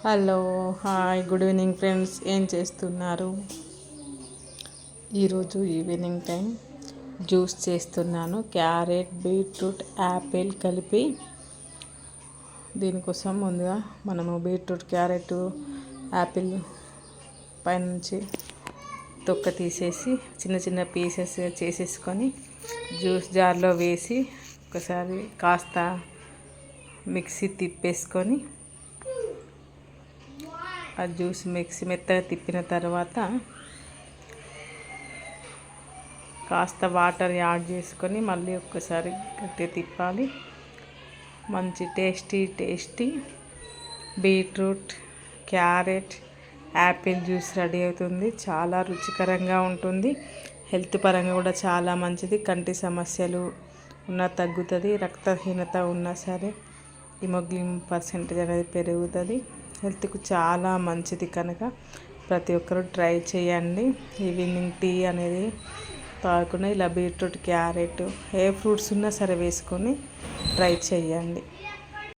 Hello, hi, good evening friends. ఏం చేస్తున్నారు? ఈరోజు ఈవినింగ్ టైం జ్యూస్ చేస్తున్నాను. క్యారెట్, బీట్రూట్, యాపిల్ కలిపి. దీనికోసం ముందుగా మనము బీట్రూట్, క్యారెట్, యాపిల్ పైనుంచి తొక్క తీసేసి చిన్న చిన్న పీసెస్ చేసేసుకొని జ్యూస్ జార్లో వేసి ఒకసారి కాస్త మిక్సీ తిప్పేసుకొని ఆ జ్యూస్ మెత్తగా తిప్పిన తర్వాత కాస్త వాటర్ యాడ్ చేసుకొని మళ్ళీ ఒక్కసారి గట్టిగా తిప్పాలి. మంచి tasty beetroot, carrot, Apple juice ready అవుతుంది. చాలా రుచికరంగా ఉంటుంది. హెల్త్ పరంగా కూడా చాలా మంచిది. కంటి సమస్యలు ఉన్నా తగ్గుతుంది. రక్తహీనత ఉన్నా సరే హిమోగ్లోబిన్ పర్సెంటేజ్ అనేది పెరుగుతుంది. హెల్త్కు చాలా మంచిది కనుక ప్రతి ఒక్కరూ ట్రై చేయండి. ఈవినింగ్ టీ అనేది తాగకుండా ఇలా బీట్రూట్, క్యారెట్ ఏ ఫ్రూట్స్ ఉన్నా సరే వేసుకొని ట్రై చేయండి.